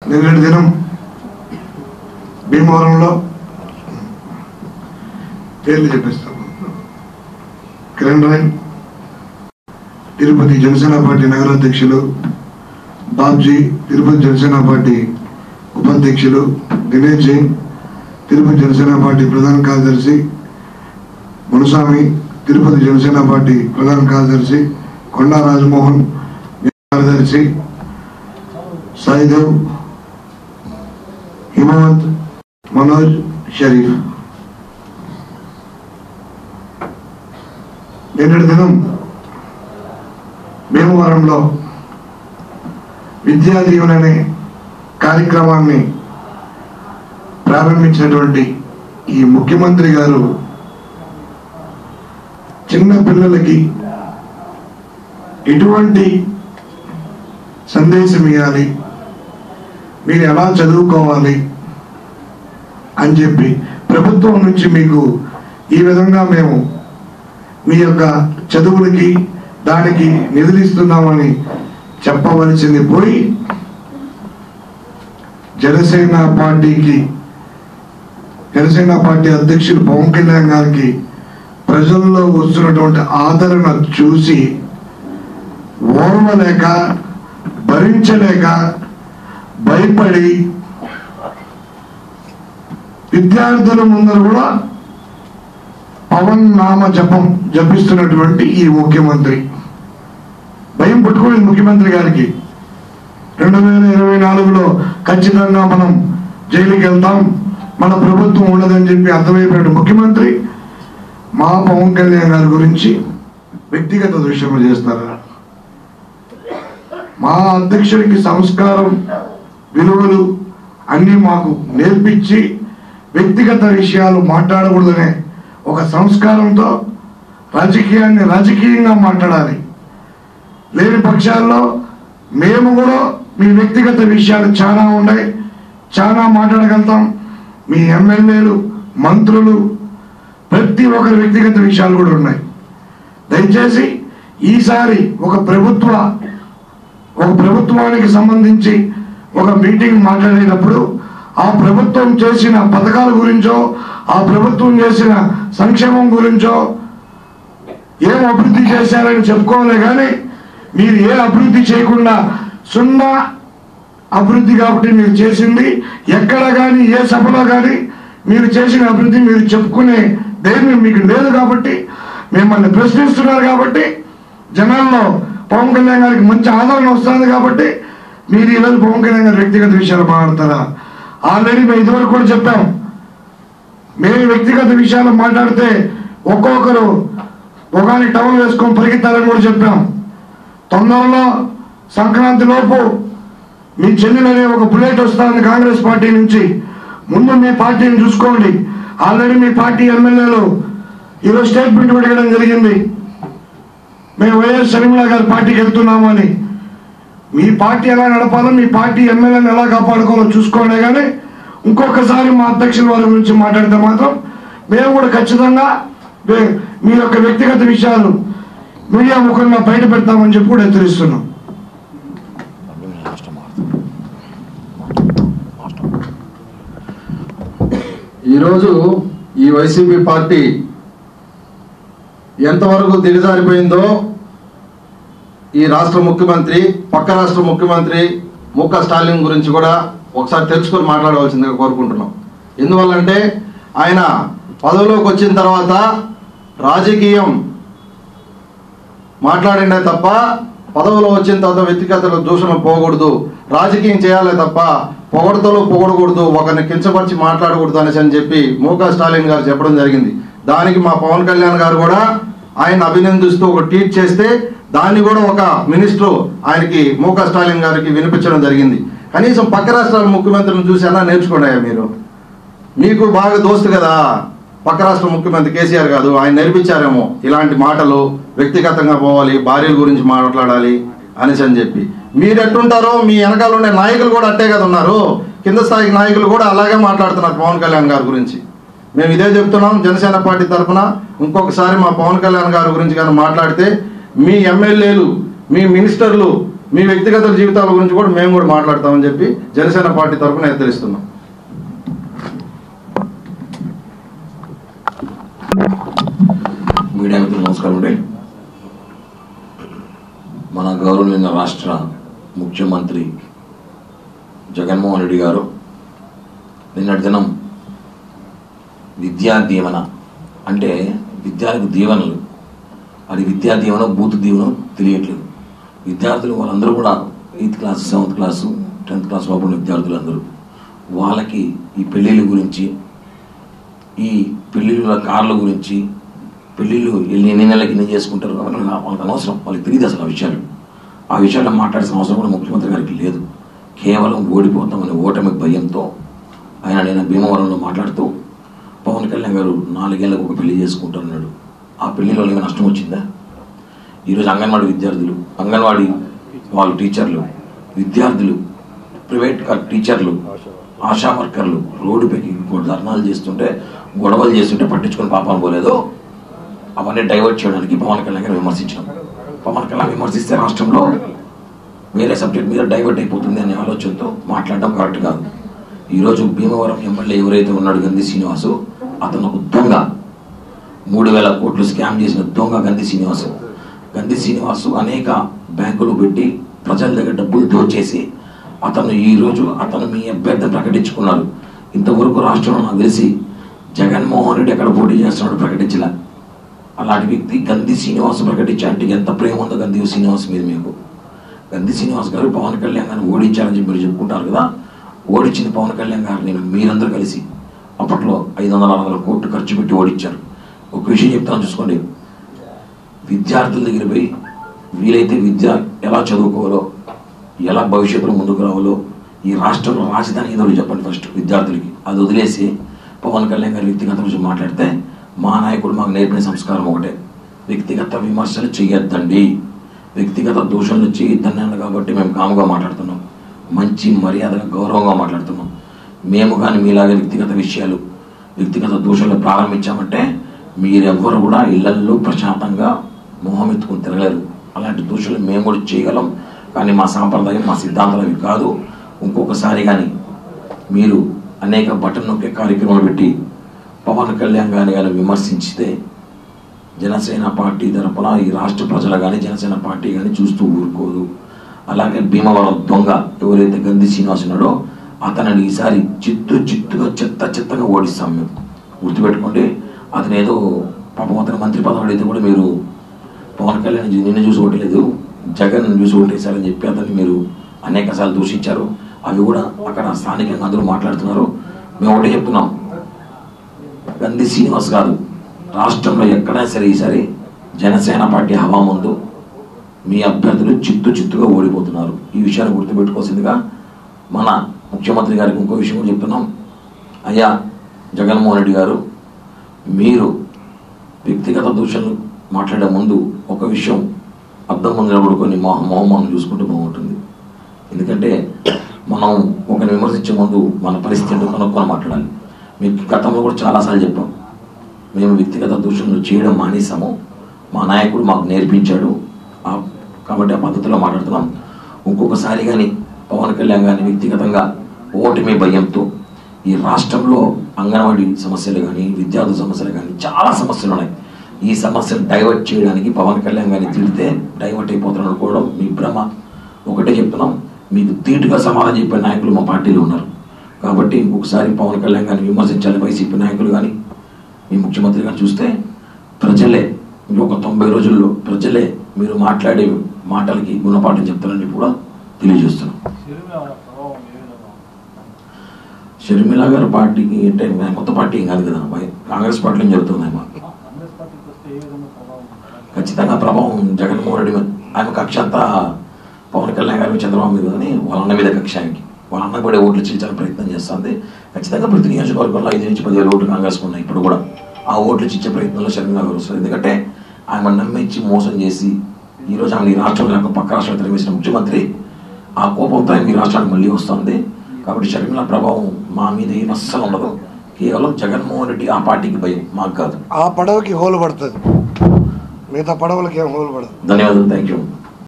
నిన్నటి దినం భీమవరంలో పేర్లు చెప్పేస్తాం. కిరణ్ రాయ్, తిరుపతి జనసేన పార్టీ నగరాధ్యక్షులు, బాబ్జీ తిరుపతి జనసేన పార్టీ ఉపాధ్యక్షులు, దినేష్ జైన్ తిరుపతి జనసేన పార్టీ ప్రధాన కార్యదర్శి, మునుస్వామి తిరుపతి జనసేన పార్టీ ప్రధాన కార్యదర్శి, కొండా రాజమోహన్ కార్యదర్శి, సాయిదేవ్, హిమవంత్, మనోజ్, షరీఫ్. నిన్నటి దినం భీమవరంలో విద్యా దీవెన అనే కార్యక్రమాన్ని ప్రారంభించినటువంటి ఈ ముఖ్యమంత్రి గారు చిన్న పిల్లలకి ఎటువంటి సందేశం ఇవ్వాలి, మీరు ఎలా చదువుకోవాలి అని చెప్పి ప్రభుత్వం నుంచి మీకు ఈ విధంగా మేము మీ యొక్క చదువులకి దానికి నిధులు ఇస్తున్నామని చెప్పవలసింది పోయి జనసేన పార్టీ అధ్యక్షులు పవన్ కళ్యాణ్ గారికి ప్రజల్లో వస్తున్నటువంటి ఆదరణ చూసి ఓర్వలేక భరించలేక భయపడి విద్యార్థుల ముందర కూడా పవన్ నామ జపం జపిస్తున్నటువంటి ఈ ముఖ్యమంత్రి భయం పట్టుకోలేదు ముఖ్యమంత్రి గారికి. 2024లో ఖచ్చితంగా మనం జైలుకి వెళ్తాం, మన ప్రభుత్వం ఉండదని చెప్పి అర్థమైపోయిన ముఖ్యమంత్రి మా పవన్ కళ్యాణ్ గారి గురించి వ్యక్తిగత దృశ్యము చేస్తారా? మా అధ్యక్షుడికి సంస్కారం, విలువలు అన్నీ మాకు నేర్పించి వ్యక్తిగత విషయాలు మాట్లాడకూడదనే ఒక సంస్కారంతో రాజకీయాన్ని రాజకీయంగా మాట్లాడాలి. లేని పక్షాల్లో మేము కూడా మీ వ్యక్తిగత విషయాలు చాలా ఉన్నాయి, చాలా మాట్లాడగలుగుతాం. మీ ఎమ్మెల్యేలు, మంత్రులు, ప్రతి ఒక్కరి వ్యక్తిగత విషయాలు కూడా ఉన్నాయి. దయచేసి ఈసారి ఒక ప్రభుత్వానికి సంబంధించి ఒక మీటింగ్ మాట్లాడేటప్పుడు ఆ ప్రభుత్వం చేసిన పథకాల గురించో, ఆ ప్రభుత్వం చేసిన సంక్షేమం గురించో, ఏం అభివృద్ధి చేశారని చెప్పుకోవాలి. కానీ మీరు ఏ అభివృద్ధి చేయకుండా సున్నా అభివృద్ధి కాబట్టి మీరు చేసింది ఎక్కడ కానీ ఏ సభలో కానీ మీరు చేసిన అభివృద్ధి మీరు చెప్పుకునే ధైర్యం మీకు లేదు. కాబట్టి మిమ్మల్ని ప్రశ్నిస్తున్నారు, కాబట్టి జనాల్లో పవన్ కళ్యాణ్ గారికి మంచి ఆదరణ వస్తుంది. కాబట్టి మీరు ఈరోజు పవన్ కళ్యాణ్ గారి వ్యక్తిగత విషయాలు మాట్లాడతారా? ఆల్రెడీ మేము ఇదివరకు కూడా చెప్పాం, మేము వ్యక్తిగత విషయాలు మాట్లాడితే ఒక్కొక్కరు ఒకని టవల్ వేసుకొని పరిగెత్తాలని కూడా చెప్పాం. తొందరలో సంక్రాంతి లోపు మీ చెల్లెలనే ఒక బుల్లెట్ వస్తుంది కాంగ్రెస్ పార్టీ నుంచి. ముందు మీ పార్టీని చూసుకోండి. ఆల్రెడీ మీ పార్టీ ఎమ్మెల్యేలు ఈరోజు స్టేట్మెంట్ పెట్టడం జరిగింది, మేము వైఎస్ షర్మిల గారి పార్టీకి వెళ్తున్నామని. మీ పార్టీ ఎలా నడపాలో, మీ పార్టీ ఎమ్మెల్యేలను ఎలా కాపాడుకోవాలో చూసుకోండి. కానీ ఇంకొకసారి మా అధ్యక్షుల వారి గురించి మాట్లాడితే మాత్రం మేము కూడా ఖచ్చితంగా మీ యొక్క వ్యక్తిగత విషయాలు మీడియా ముఖంగా బయట పెడతామని చెప్పి కూడా హెచ్చరిస్తున్నాం. ఈరోజు ఈ వైసీపీ పార్టీ ఎంతవరకు దిగజారిపోయిందో ఈ రాష్ట్ర ముఖ్యమంత్రి, పక్క రాష్ట్ర ముఖ్యమంత్రి ముఖ స్టాలిన్ గురించి కూడా ఒకసారి తెలుసుకొని మాట్లాడవలసిందిగా కోరుకుంటున్నాం. ఎందువల్లంటే ఆయన పదవిలోకి వచ్చిన తర్వాత రాజకీయం మాట్లాడిండే తప్ప పదవిలో వచ్చిన తర్వాత వ్యక్తిగత దూషణ పోకూడదు, రాజకీయం చేయాలి తప్ప పొగడకూడదు, ఒకరిని కించపరిచి మాట్లాడకూడదు అనేసి అని చెప్పి ముఖ స్టాలిన్ గారు చెప్పడం జరిగింది. దానికి మా పవన్ కళ్యాణ్ గారు కూడా ఆయన అభినందిస్తూ ఒక ట్వీట్ చేస్తే దాన్ని కూడా ఒక మినిస్టర్ ఆయనకి ముఖ స్టాలిన్ గారికి వినిపించడం జరిగింది. కనీసం పక్క రాష్ట్రాల ముఖ్యమంత్రిని చూసి అలా నేర్చుకున్నాయా మీరు? మీకు బాగా దోస్తు కదా పక్క రాష్ట్ర ముఖ్యమంత్రి కేసీఆర్ కాదు, ఆయన నేర్పించారేమో ఇలాంటి మాటలు, వ్యక్తిగతంగా పోవాలి, భార్యల గురించి మాట్లాడాలి అనేసి అని చెప్పి. మీరు ఎట్టుంటారో మీ వెనకాల ఉండే నాయకులు కూడా అట్టే కదా ఉన్నారు. కింద స్థాయి నాయకులు కూడా అలాగే మాట్లాడుతున్నారు పవన్ కళ్యాణ్ గారి గురించి. మేము ఇదే చెప్తున్నాం జనసేన పార్టీ తరఫున. ఇంకొకసారి మా పవన్ కళ్యాణ్ గారి గురించి కానీ మాట్లాడితే మీ ఎమ్మెల్యేలు, మీ మినిస్టర్లు మీ వ్యక్తిగత జీవితాల గురించి కూడా మేము కూడా మాట్లాడతామని చెప్పి జనసేన పార్టీ తరఫున హెచ్చరిస్తున్నాం. మీడియా మిత్రులు నమస్కారం అండి. మన గౌరవనీయ రాష్ట్ర ముఖ్యమంత్రి జగన్మోహన్ రెడ్డి గారు నిన్నటి దినం విద్యా దీవెన అంటే విద్యార్థి దీవెనలు, అది విద్యా దీవెన బూత్ దీవెన తెలియట్లేదు. విద్యార్థులు వాళ్ళందరూ కూడా 8th class 7th class 10th class లోపల విద్యార్థులందరూ వాళ్ళకి ఈ పెళ్ళిళ్ళ గురించి, ఈ పెళ్ళిళ్ళ కార్ల గురించి, పెళ్ళిళ్ళు ఎన్ని నెలలకి ఎన్ని చేసుకుంటారు వాళ్ళకి అనవసరం, వాళ్ళకి తెలియదు అసలు ఆ విషయాల్లో మాట్లాడాల్సిన అవసరం కూడా ముఖ్యమంత్రి గారికి లేదు. కేవలం ఓడిపోతామనే ఓటమి భయంతో ఆయన నేను భీమవరంలో మాట్లాడుతూ పవన్ కళ్యాణ్ గారు 4 ఏళ్ళకు ఒక పెళ్లి చేసుకుంటున్నాడు. ఆ పెళ్లిలో ఏమైనా నష్టం వచ్చిందా? ఈరోజు అంగన్వాడీ విద్యార్థులు, అంగన్వాడీ వాళ్ళు టీచర్లు, విద్యార్థులు, ప్రైవేట్ టీచర్లు, ఆశా వర్కర్లు రోడ్డుపైకి ధర్నాలు చేస్తుంటే, గొడవలు చేస్తుంటే పట్టించుకొని పాపాలు పోలేదు. అవన్నీ డైవర్ట్ చేయడానికి పవన్ కళ్యాణ్ గారు విమర్శించాం. పవన్ కళ్యాణ్ విమర్శిస్తే రాష్ట్రంలో వేరే సబ్జెక్ట్ మీద డైవర్ట్ అయిపోతుంది అనే ఆలోచనతో మాట్లాడడం కరెక్ట్ కాదు. ఈరోజు భీమవరం ఎమ్మెల్యే ఎవరైతే ఉన్నాడు గంధి శ్రీనివాసు, అతను ఒక దొంగ, 3,000 కోట్లు స్కామ్ చేసిన దొంగ గంధి శ్రీనివాసు అనేక బ్యాంకులు పెట్టి ప్రజల దగ్గర డబ్బులు దోచేసి అతను మీ అభ్యర్థిని ప్రకటించుకున్నారు. ఇంతవరకు రాష్ట్రంలో నాకు తెలిసి జగన్మోహన్ రెడ్డి ఎక్కడ పోటీ చేస్తున్నాడు ప్రకటించలే. అలాంటి వ్యక్తి గంధి శ్రీనివాస్ ప్రకటించాలంటే ఎంత ప్రేమ ఉందో గంధి శ్రీనివాస్ మీద మీకు. గంధి శ్రీనివాస్ గారు పవన్ కళ్యాణ్ గారిని ఓడించారని చెప్పి మీరు చెప్పుకుంటారు కదా, ఓడించిన పవన్ కళ్యాణ్ గారిని మీరందరూ కలిసి అప్పట్లో 500-600 కోట్లు ఖర్చు పెట్టి ఓడించారు. ఒక విషయం చెప్తాను చూసుకోండి, విద్యార్థుల దగ్గర పోయి వీలైతే విద్య ఎలా చదువుకోవాలో, ఎలా భవిష్యత్తులో ముందుకు రావాలో, ఈ రాష్ట్రంలో రాజధాని ఏదో చెప్పండి ఫస్ట్ విద్యార్థులకి. అది వదిలేసి పవన్ కళ్యాణ్ గారి వ్యక్తిగత విషయం మాట్లాడితే, మా నాయకుడు మాకు నేర్పిన సంస్కారం ఒకటే, వ్యక్తిగత విమర్శలు చేయొద్దండి, వ్యక్తిగత దూషణలు చేయొద్దని అన్న కాబట్టి మేము కాముగా మాట్లాడుతున్నాం, మంచి మర్యాదగా గౌరవంగా మాట్లాడుతున్నాం. మేము కానీ మీలాగే వ్యక్తిగత విషయాలు, వ్యక్తిగత దూషణలు ప్రారంభించామంటే మీరెవ్వరు కూడా ఇళ్లల్లో ప్రశాంతంగా మొహం ఎత్తుకుని తిరగలేరు. అలాంటి దూషణలు మేము కూడా చేయగలం, కానీ మా సాంప్రదాయం మా సిద్ధాంతాలు అవి కాదు. ఇంకొకసారి కానీ మీరు అనేక బటన్ నొక్కే కార్యక్రమాలు పెట్టి పవన్ కళ్యాణ్ గారిని కానీ విమర్శించితే జనసేన పార్టీ తరపున ఈ రాష్ట్ర ప్రజలు కానీ జనసేన పార్టీ కానీ చూస్తూ ఊరుకోదు. అలాగే భీమవరం దొంగ ఎవరైతే గంధి శ్రీనివాస్ ఉన్నాడో అతనిని ఈసారి చిత్తుగా చెత్తగా ఓడిస్తాం మేము. గుర్తుపెట్టుకోండి, అతను ఏదో పాపం అతను మంత్రి పదవి అయితే కూడా మీరు పవన్ కళ్యాణ్ నిన్ను చూసి ఓటలేదు, జగన్ చూసి ఓటేశారని చెప్పి అతన్ని మీరు అనేక సార్లు దూషించారు. అవి కూడా అక్కడ స్థానికంగా అందరూ మాట్లాడుతున్నారు. మేము ఒకటే చెప్తున్నాం, గంధి శ్రీనివాస్ కాదు, రాష్ట్రంలో ఎక్కడైనా సరే ఈసారి జనసేన పార్టీ హవా ముందు మీ అభ్యర్థులు చిత్తుగా ఓడిపోతున్నారు. ఈ విషయాన్ని గుర్తుపెట్టుకోవాల్సిందిగా మన ముఖ్యమంత్రి గారికి ఇంకో విషయం కూడా చెప్తున్నాం. అయ్యా జగన్మోహన్ రెడ్డి గారు, మీరు వ్యక్తిగత దూషణలు మాట్లాడే ముందు ఒక విషయం అర్థం ముందు నిలబడుకొని మొహమ్మను చూసుకుంటూ బాగుంటుంది. ఎందుకంటే మనం ఒకరిని విమర్శించే ముందు మన పరిస్థితి కనుక్కొని మాట్లాడాలి. మీకు గతంలో కూడా చాలాసార్లు చెప్పాం, మేము వ్యక్తిగత దూషణలు చేయడం మానేసాము, మా నాయకుడు మాకు నేర్పించాడు కాబట్టి ఆ పద్ధతిలో మాట్లాడుతున్నాం. ఇంకొకసారి కానీ పవన్ కళ్యాణ్ గారిని వ్యక్తిగతంగా ఓటమి భయంతో ఈ రాష్ట్రంలో అంగన్వాడీ సమస్యలు కానీ విద్యార్థుల సమస్యలు కానీ చాలా సమస్యలు ఉన్నాయి. ఈ సమస్యలు డైవర్ట్ చేయడానికి పవన్ కళ్యాణ్ గారిని తిడితే డైవర్ట్ అయిపోతున్నారు అనుకోవడం మీ భ్రమ. ఒకటే చెప్తున్నాం, మీకు తీటుగా సమాధానం చెప్పే నాయకులు మా పార్టీలో ఉన్నారు. కాబట్టి ఇంకొకసారి పవన్ కళ్యాణ్ గారిని విమర్శించాలి వైసీపీ నాయకులు కానీ మీ ముఖ్యమంత్రి గారు చూస్తే ప్రజలే ఇంకొక 90 రోజుల్లో ప్రజలే మీరు మాట్లాడే మాటలకి గుణపాఠం చెప్తారని కూడా తెలియజేస్తున్నాం. షర్మిల గారి పార్టీకి అంటే కొత్త పార్టీ ఏం కాదు కదా, కాంగ్రెస్ పార్టీలో జరుగుతుంది. ఖచ్చితంగా ప్రభావం జగన్మోహన్ రెడ్డి మీద, ఆమె కక్ష అంతా పవన్ కళ్యాణ్ గారి చంద్రబాబు మీద కానీ వాళ్ళ అన్న మీద కక్ష, ఆయనకి వాళ్ళ అన్న కూడా ఓట్లు చీల్చాలని ప్రయత్నం చేస్తుంది. ఖచ్చితంగా ప్రతి నియోజకవర్గంలో 5 నుంచి 10,000 ఓట్లు కాంగ్రెస్ ఉన్నాయి. ఇప్పుడు కూడా ఆ ఓట్లు చీల్చే ప్రయత్నంలో షర్మిల గారు వస్తారు. ఎందుకంటే ఆమె నమ్మించి మోసం చేసి ఈరోజు ఆమె ఈ రాష్ట్రంలో పక్క రాష్ట్రాలు తరివేసిన ముఖ్యమంత్రి, ఆ కోపంతో ఆమె ఈ రాష్ట్రానికి మళ్ళీ వస్తుంది. కాబట్టి షర్మిల ప్రభావం మా మీద ఏం అస్సలు ఉండదు. కేవలం జగన్మోహన్ రెడ్డి ఆ పార్టీకి భయం, మాకు కాదు. ఆ పడవకి హోల్ పడుతుంది, మిగతా పడవలకి ఏం హోల్ పడదు. ధన్యవాదాలు, థ్యాంక్ యూ.